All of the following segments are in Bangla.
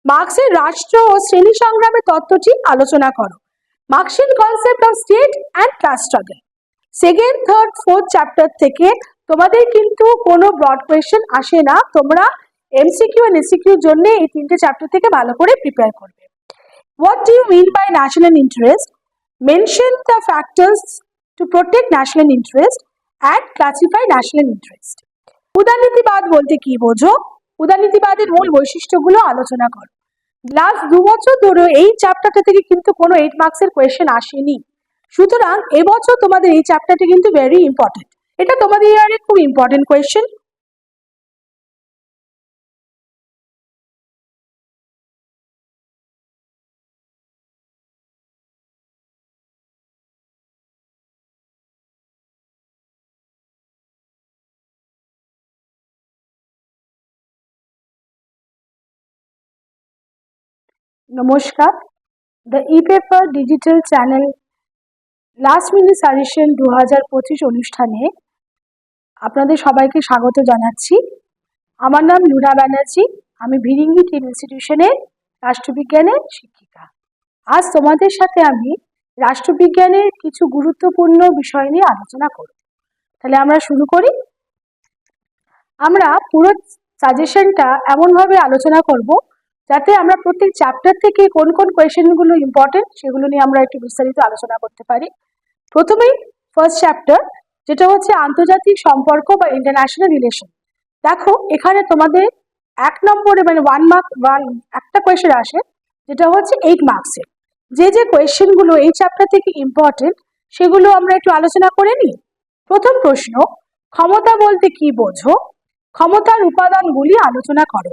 মার্ক্সের রাষ্ট্র ও শ্রেণী সংগ্রামের তত্ত্বটি আলোচনা করো। Marxian concept of state and class struggle. Second, third, fourth chapter থেকে তোমাদের কিন্তু কোনো ব্রড কোয়েশ্চেন আসে না, তোমরা এমসিকিউ আর এসিকিউর জন্য এই তিনটে চ্যাপ্টার থেকে ভালো করে প্রিপেয়ার করবে। What do you mean by national interest? Mention the factors to protect national interest and classify national interest. উদারনীতিবাদ বলতে কি বোঝো? উদারনীতিবাদের মূল বৈশিষ্ট্যগুলো আলোচনা করো। লাস্ট 2 বছর ধরে এই চ্যাপ্টারটা থেকে কিন্তু কোনো 8 মার্কসের কোয়েশ্চেন আসেনি, সুতরাং এবছর তোমাদের এই চ্যাপ্টারটা কিন্তু ভেরি ইম্পর্টেন্ট। এটা তোমাদের ইয়ারে খুব ইম্পর্টেন্ট কোয়েশ্চেন। নমস্কার, the e paper digital channel last minute suggestion 2025 অনুষ্ঠানে আপনাদের সবাইকে স্বাগত জানাচ্ছি। আমার নাম লুনা ব্যানার্জি, আমি ভিরিঙ্গি টিন ইনস্টিটিউশনের রাষ্ট্রবিজ্ঞানের শিক্ষিকা। আজ তোমাদের সাথে আমি রাষ্ট্রবিজ্ঞানের কিছু গুরুত্বপূর্ণ বিষয় নিয়ে আলোচনা করব। তাহলে আমরা শুরু করি। আমরা পুরো সাজেশনটা এমনভাবে আলোচনা করব যাতে আমরা প্রত্যেক চ্যাপ্টার থেকে কোন কোন কোয়েশ্চেনগুলো ইম্পর্টেন্ট সেগুলো নিয়ে আমরা একটু বিস্তারিত আলোচনা করতে পারি। প্রথমেই ফার্স্ট চ্যাপ্টার, যেটা হচ্ছে আন্তর্জাতিক সম্পর্ক বা ইন্টারন্যাশনাল রিলেশন। দেখো এখানে তোমাদের 1 নম্বরে মানে 1 মার্ক একটা কোয়েশ্চেন আসে, যেটা হচ্ছে 8 মার্কসের। যে কোয়েশ্চেনগুলো এই চ্যাপ্টার থেকে ইম্পর্টেন্ট সেগুলো আমরা একটু আলোচনা করে নিই। প্রথম প্রশ্ন, ক্ষমতা বলতে কি বোঝো? ক্ষমতার উপাদানগুলি আলোচনা করো।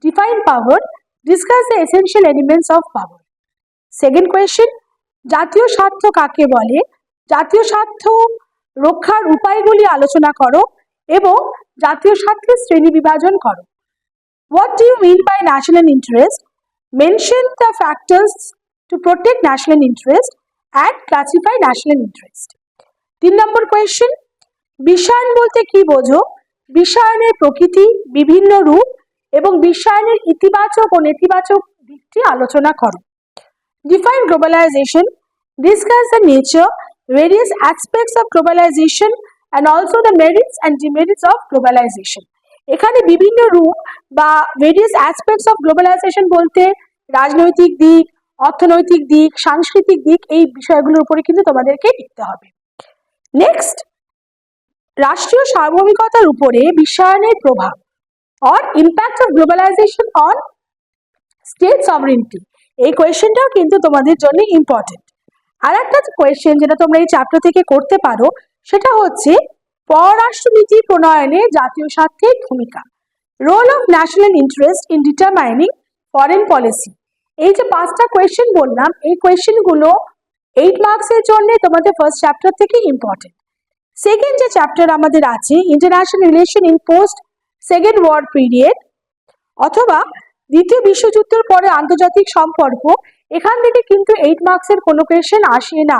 Define power, discuss the essential elements of power. Second question, জাতীয় স্বার্থ কাকে বলে? জাতীয় স্বার্থ রক্ষার উপায়গুলি আলোচনা করো এবং জাতীয় স্বার্থের শ্রেণী বিভাজন করো। What do you mean by national interest? Mention the factors to protect national interest and classify national interest. 3 number question, বিশ্বায়ন বলতে কি বোঝো? বিশ্বায়নের প্রকৃতি, বিভিন্ন রূপ এবং বিশ্বায়নের ইতিবাচক ও নেতিবাচক দিকটি আলোচনা করো। Define globalization, discuss the nature, various aspects of globalization and also the merits and demerits of globalization. এখানে বিভিন্ন রূপ বা ভেরিয়াস অ্যাসপেক্টস অফ গ্লোবালাইজেশন বলতে রাজনৈতিক দিক, অর্থনৈতিক দিক, সাংস্কৃতিক দিক, এই বিষয়গুলোর উপরে কিন্তু তোমাদেরকে লিখতে হবে। নেক্সট, রাষ্ট্রীয় সার্বভৌমিকতার উপরে বিশ্বায়নের প্রভাব or impact of globalization on state sovereignty. এই কোয়েশ্চেনটাও কিন্তু তোমাদের জন্য ইম্পর্টেন্ট। আর একটা কোয়েশ্চেন যেটা তোমরা এই চ্যাপ্টার থেকে করতে পারো সেটা হচ্ছে পররাষ্ট্রনীতি প্রণয়নে জাতীয় স্বার্থের ভূমিকা। Role of national interest in determining foreign policy. এই যে 5টা কোয়েশ্চেন বললাম, এই কোয়েশ্চেনগুলো 8 মার্কসের জন্য তোমাদের ফার্স্ট চ্যাপ্টার থেকে ইম্পর্টেন্ট। সেকেন্ড যে চ্যাপ্টার আমাদের আছে international relation in post second world period অথবা দ্বিতীয় বিশ্বযুদ্ধের পরে আন্তর্জাতিক সম্পর্ক, এখান থেকে কিন্তু 8 মার্কসের কোনো কোয়েশ্চেন আসে না।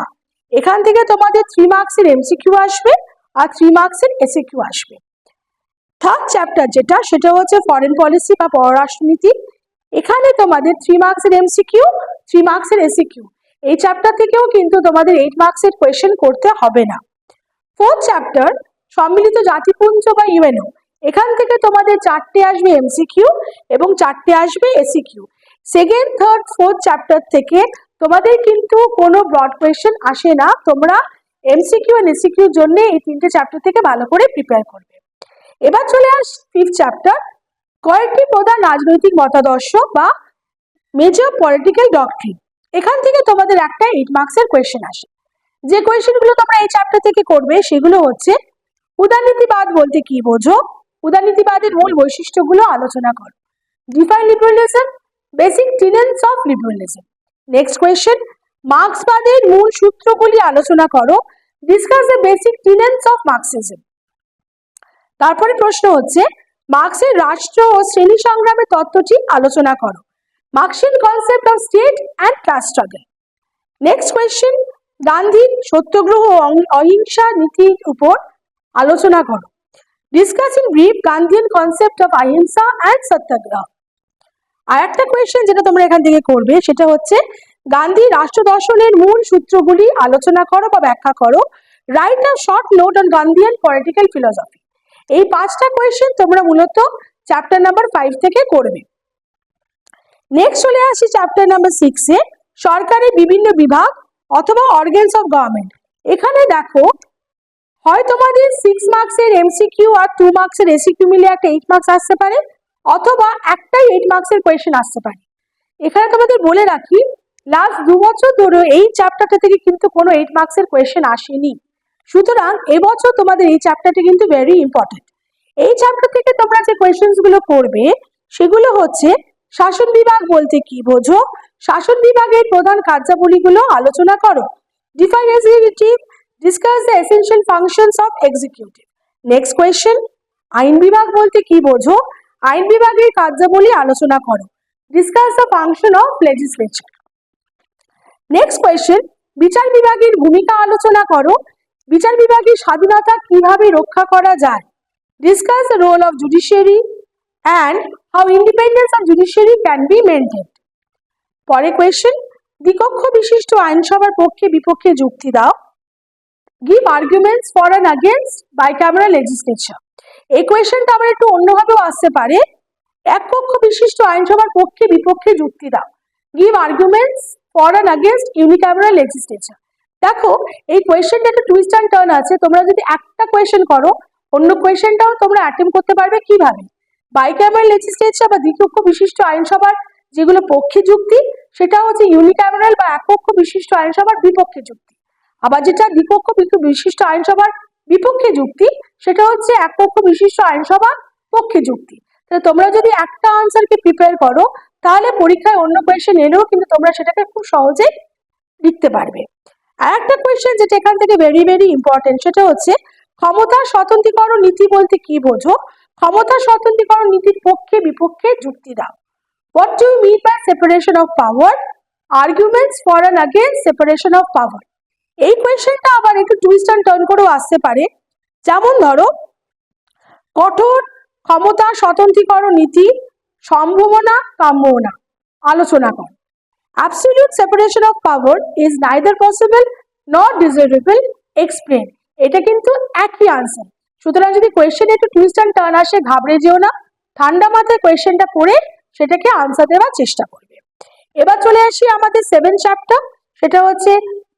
এখান থেকে তোমাদের 3 মার্কসের এমসিকিউ আসবে আর 3 মার্কসের এসিকিউ আসবে। থার্ড চ্যাপ্টার যেটা, সেটা হচ্ছে ফরেন পলিসি বা পররাষ্ট্রনীতি। এখানে তোমাদের 3 মার্কসের এমসিকিউ, 3 মার্কসের এসিকিউ। এই চ্যাপ্টার থেকেও কিন্তু তোমাদের 8 মার্কসের কোয়েশ্চেন করতে হবে না। ফোর্থ চ্যাপ্টার, সম্মিলিত জাতিপুঞ্জ বা ইউএনও। এখান থেকে তোমাদের 4টে আসবে এমসিকিউ এবং 4টে আসবে SCQ. Second, third, fourth chapter থেকে তোমাদের কিন্তু কোনো ব্রড কোয়েশ্চেন আসে না, তোমরা এমসিকিউ আর এসিকিউর জন্য এই 3টে চ্যাপ্টার থেকে ভালো করে প্রিপেয়ার করবে। এবার চলে আস ফিফথ চ্যাপ্টার, কয়েকটি প্রধান রাজনৈতিক মতাদর্শ বা মেজর পলিটিক্যাল ডক্ট্রিন। এখান থেকে তোমাদের একটা 8 মার্কসের কোয়েশ্চেন আসে। যে কোয়েশ্চেনগুলো তোমরা এই চ্যাপ্টার থেকে করবে সেগুলো হচ্ছে উদারনীতিবাদ বলতে কি বোঝো? উদারনীতিবাদের মূল বৈশিষ্ট্যগুলো আলোচনা করো। Define liberalism, basic tenets of liberalism. Next question, মার্ক্সবাদের মূল সূত্রগুলি আলোচনা করো। Discuss the basic tenets of Marxism. তারপরে প্রশ্ন হচ্ছে মার্ক্সের রাষ্ট্র ও শ্রেণী সংগ্রামের তত্ত্বটি আলোচনা করো। Marxian concept of state and class struggle. Next question, গান্ধীর সত্যগ্রহ ও অহিংসা নীতির উপর আলোচনা করো। Discuss in brief Gandhian concept of ahimsa and satyagraha. আর একটা কোয়েশ্চেন যেটা তোমরা এখান থেকে করবে সেটা হচ্ছে গান্ধী রাষ্ট্র দর্শনের মূল সূত্রগুলি আলোচনা করো বা ব্যাখ্যা করো। Write a short note on Gandhian political philosophy. এই 5টা কোয়েশ্চেন তোমরা মূলত চ্যাপ্টার নাম্বার 5 থেকে করবে। নেক্সট চলে আসি চ্যাপ্টার নাম্বার 6 এ, সরকারি বিভিন্ন বিভাগ অথবা অর্গানস অফ গভর্নমেন্ট। এখানে দেখো হয় তোমাদের 6 মার্কসের এমসিকিউ আর 2 মার্কসের এসিকিউ মিলে একটা 8 মার্কস আসতে পারে, অথবা একটাই 8 মার্কসের কোয়েশ্চেন আসতে পারে। এখানে তোমাদের বলে রাখি লাস্ট 2 বছর ধরে এই চ্যাপ্টারটা থেকে কিন্তু কোনো 8 মার্কসের কোয়েশ্চেন আসেনি। সুতরাং এবছর তোমাদের এই চ্যাপ্টারটা কিন্তু ভেরি ইম্পর্টেন্ট। এই চ্যাপ্টার থেকে তোমরা যে কোয়েশ্চেন্স গুলো করবে সেগুলো হচ্ছে শাসন বিভাগ বলতে কি বোঝো, শাসন বিভাগের প্রধান কার্যাবলীগুলো আলোচনা করো। Define executive, discuss the essential functions of executive. Next question, আইন বিভাগ বলতে কি বোঝো, আইন বিভাগের কার্যাবলী আলোচনা করো। Discuss the function of legislature. Next question, বিচার বিভাগের ভূমিকা আলোচনা করো। বিচার বিভাগের স্বাধীনতা কিভাবে রক্ষা করা যায়। Discuss the role of judiciary and how independence of judiciary can be maintained. পরে কোয়েশ্চেন, দ্বিকক্ষ বিশিষ্ট আইনসভার পক্ষে বিপক্ষে যুক্তি দাও। Give arguments for and against bicameral legislature. এই কোয়েশ্চেনটা আবার একটু অন্যভাবেও আসতে পারে। এক কক্ষ বিশিষ্ট আইনসভার পক্ষে বিপক্ষে যুক্তি দাও। Give arguments for and against unicameral legislature. দেখো এই কোয়েশ্চেনটা একটা টুইস্ট অ্যান্ড টার্ন আছে। তোমরা যদি একটা কোয়েশ্চেন করো অন্য কোয়েশ্চেনটাও তোমরা অ্যাটেম্প করতে পারবে। কিভাবে? বাইক্যামেরাল লেজিসলেচার বা দ্বিকক্ষ বিশিষ্ট আইনসভার যেগুলো পক্ষে যুক্তি সেটা হচ্ছে ইউনিক্যামেরাল বা এককক্ষ বিশিষ্ট আইনসভার বিপক্ষে যুক্তি। আবার যেটা দ্বিকক্ষ বিশিষ্ট আইনসভার বিপক্ষে যুক্তি সেটা হচ্ছে এককক্ষ বিশিষ্ট আইনসভার পক্ষে যুক্তি। তাহলে তোমরা যদি একটা আনসারকে প্রিপেয়ার করো তাহলে পরীক্ষায় অন্য কোয়েশ্চেন এলেও কিন্তু তোমরা সেটাকে খুব সহজেই লিখতে পারবে। আর একটা কোয়েশ্চেন যেটা এখান থেকে ভেরি ভেরি ইম্পর্টেন্ট সেটা হচ্ছে ক্ষমতা স্বতন্ত্রীকরণ নীতি বলতে কি বোঝো। ক্ষমতা স্বতন্ত্রীকরণ নীতির পক্ষে বিপক্ষে যুক্তি দাও। What do you mean by separation of power, arguments for and against separation of power. এই কোয়েশ্চেনটা আবার একটু টুইস্ট অ্যান্ড টার্ন করেও আসতে পারে। যেমন ধরো কঠোর ক্ষমতা স্বতন্ত্রীকরণ নীতি সম্ভাবনা কাম্য না আলোচনা কর। Absolute separation of power is neither possible not desirable, explain. এটা কিন্তু একই আনসার। সুতরাং যদি কোয়েশ্চেন একটু টুইস্ট অ্যান্ড টার্ন আসে ঘাবড়ে যেও না, ঠান্ডা মাথায় কোয়েশ্চেনটা পড়ে সেটাকে আনসার দেওয়ার চেষ্টা করবে। এবার চলে আসি আমাদের 7 চ্যাপ্টার, সেটা হচ্ছে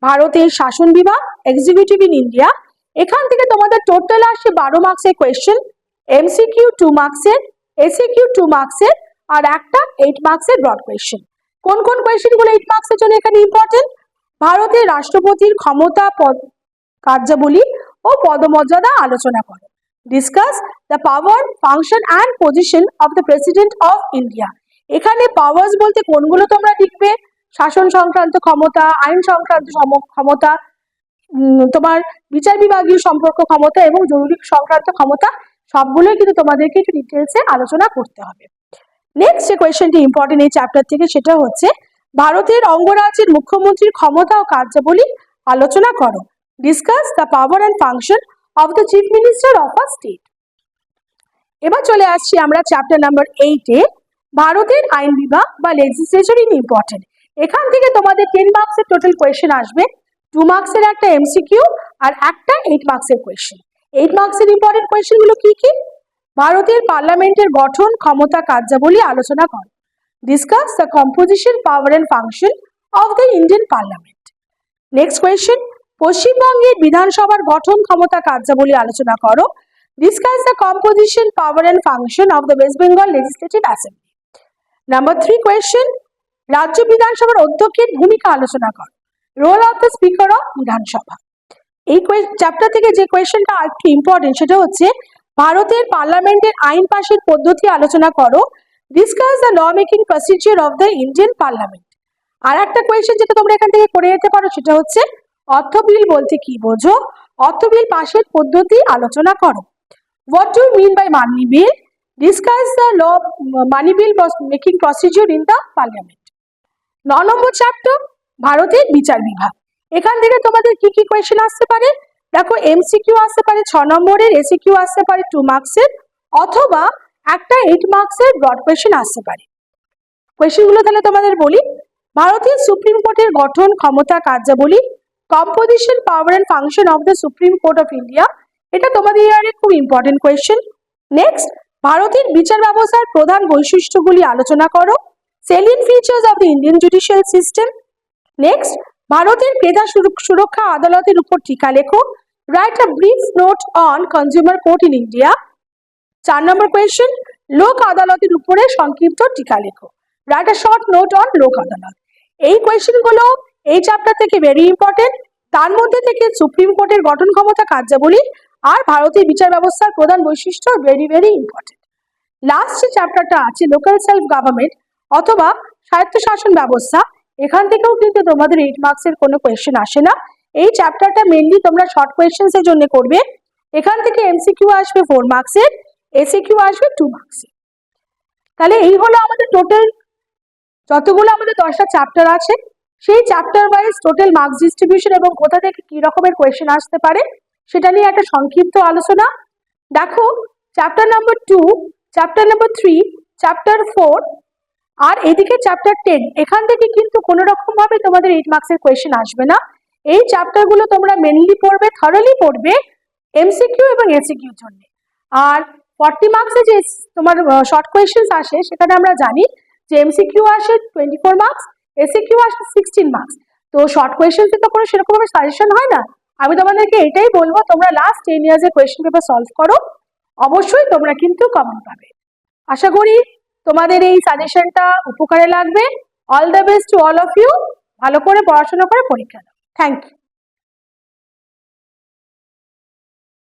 ভারতের শাসন বিভাগ, এক্সিকিউটিভ ইন ইন্ডিয়া। এখান থেকে তোমাদের টোটাল আসছে 12 মার্কসের কোয়েশ্চেন, এমসিকিউ 2 মার্কসের, এসিকিউ 2 মার্কসের আর একটা 8 মার্কসের ব্রড কোয়েশ্চেন। কোন কোন কোয়েশ্চেনগুলো 8 মার্কসের জন্য এখানে ইম্পর্টেন্ট? ভারতের রাষ্ট্রপতির ক্ষমতা, কার্যাবলী ও পদমর্যাদা আলোচনা করো। Discuss the power, function and position of the president of India. এখানে পাওয়ার্স বলতে কোনগুলো তোমরা লিখবে? শাসন সংক্রান্ত ক্ষমতা, আইন সংক্রান্ত ক্ষমতা, তোমার বিচার বিভাগীয় সম্পর্ক ক্ষমতা এবং জরুরি সংক্রান্ত ক্ষমতা, সবগুলোই কিন্তু তোমাদেরকে একটু ডিটেলসে আলোচনা করতে হবে। নেক্সট যে কোয়েশ্চেনটি ইম্পর্টেন্ট এই চ্যাপ্টার থেকে সেটা হচ্ছে ভারতের অঙ্গরাজ্যের মুখ্যমন্ত্রীর ক্ষমতা ও কার্যাবলী আলোচনা করো। Discuss the power and function of the chief minister of a state. এবার চলে আসছি আমরা চ্যাপ্টার নাম্বার 8-এ, ভারতের আইন বিভাগ বা লেজিসলেচার ইন ইম্পর্টেন্ট। এখান থেকে তোমাদের 10 মার্কসের টোটাল কোয়েশ্চেন আসবে, 2 মার্কসের একটা এমসিকিউ আর একটা 8 মার্কসের কোয়েশ্চেন। 8 মার্কসের ইম্পর্টেন্ট কোয়েশ্চেনগুলো কি কি? ভারতের পার্লামেন্টের গঠন, ক্ষমতা, কার্যাবলী আলোচনা করো। Discuss the composition, power and function of the Indian parliament. Next question, পশ্চিমবঙ্গের বিধানসভার গঠন, ক্ষমতা, কার্যাবলী আলোচনা করো। Discuss the composition, power and function of the West Bengal legislative assembly. Number 3 question, রাজ্য বিধানসভার অধ্যক্ষের ভূমিকা আলোচনা করো। Role of the speaker of Vidhan Sabha. এই চ্যাপ্টার থেকে যে কোয়েশ্চেনটা একটু ইম্পর্টেন্ট সেটা হচ্ছে ভারতের পার্লামেন্টের আইন পাশের পদ্ধতি আলোচনা করো। Discuss the law making procedure of the Indian parliament. আর একটা কোয়েশ্চেন যেটা তোমরা এখান থেকে করে যেতে পারো সেটা হচ্ছে অর্থ বিল বলতে কি বোঝো, অর্থ বিল পাশের পদ্ধতি আলোচনা করো। What do you mean by money bill? Discuss the law money bill making procedure in the parliament. 9 number chapter, ভারতের বিচার বিভাগ। এখান থেকে তোমাদের কি কি কোয়েশ্চেন আসতে পারে? দেখো এমসিকিউ আসতে পারে 6 নম্বরের, এসিকিউ আসতে পারে 2 মার্কসের, অথবা একটা 8 মার্কসের ব্রড কোয়েশ্চেন আসতে পারে। কোয়েশ্চেনগুলো তাহলে তোমাদের বলি। ভারতীয় সুপ্রিম কোর্টের গঠন, ক্ষমতা, কার্যাবলী, composition, power and function of the supreme court of India, এটা তোমাদের ইয়ারে খুব ইম্পর্টেন্ট কোয়েশ্চেন। নেক্সট, ভারতের বিচার ব্যবস্থার প্রধান বৈশিষ্ট্যগুলি আলোচনা করো। সেলিয়েন্ট features of the Indian judicial system. Next, ভারতের ক্রেতা সুরক্ষা আদালতের উপর টিকা লেখো। Write a brief note on consumer court in India. 4 number question, লোক আদালতের উপরে সংক্ষিপ্ত টিকা লেখো। Right a short note on লোক আদালত। এই কোয়েশ্চেনগুলো এই চ্যাপ্টার থেকে ভেরি ইম্পর্টেন্ট। তার মধ্যে থেকে সুপ্রিম কোর্টের গঠন ক্ষমতা, কার্যাবলী আর ভারতীয় বিচার ব্যবস্থার প্রধান বৈশিষ্ট্য ভেরি ভেরি ইম্পর্টেন্ট। লাস্ট যে চ্যাপ্টারটা আছে লোকাল সেলফ গভর্নমেন্ট অথবা স্বায়ত্তশাসন ব্যবস্থা, এখান থেকেও কিন্তু তোমাদের 8 মার্কসের কোনো কোয়েশ্চেন আসে না। এই চ্যাপ্টারটা মেনলি তোমরা শর্ট কোয়েশ্চেন্স এর জন্য করবে। এখান থেকে এমসিকিউ আসবে 4 মার্কসের, এসিকিউ আসবে 2 মার্কসের। তাহলে এই হলো আমাদের টোটাল যতগুলো আমাদের 10টা চ্যাপ্টার আছে, সেই chapter wise total marks distribution এবং কোথা থেকে কি রকমের কোয়েশ্চেন আসতে পারে সেটা নিয়ে একটা সংক্ষিপ্ত আলোচনা। দেখো, chapter number 2, chapter number 3, chapter 4 আর এদিকে চ্যাপ্টার 10, এখান থেকে কিন্তু কোনো রকম ভাবে তোমাদের 8 মার্কসের কোয়েশ্চেন আসবে না। এই চ্যাপ্টারগুলো তোমরা মেনলি পড়বে, থরলি পড়বে এমসিকিউ এবং এসিকিউর জন্য। আর 40 মার্কসে যে তোমার শর্ট কোয়েশ্চেন্স আসে সেখানে আমরা জানি যে এমসিকিউ আসে 24 মার্কস, এসিকিউ আসে 16 মার্কস। তো শর্ট কোয়েশ্চেন্সে তো কোনো সেরকম ভাবে সাজেশন হয় না। আমি তোমাদেরকে এটাই বলবো, তোমরা লাস্ট 10 ইয়ার্সের কোয়েশ্চেন পেপার সলভ করো, অবশ্যই তোমরা কিন্তু কমন পাবে। আশা করি তোমাদের এই সাজেশনটা উপকারে লাগবে। All the best to all of you. ভালো করে পড়াশোনা করে পরীক্ষা দাও। Thank you.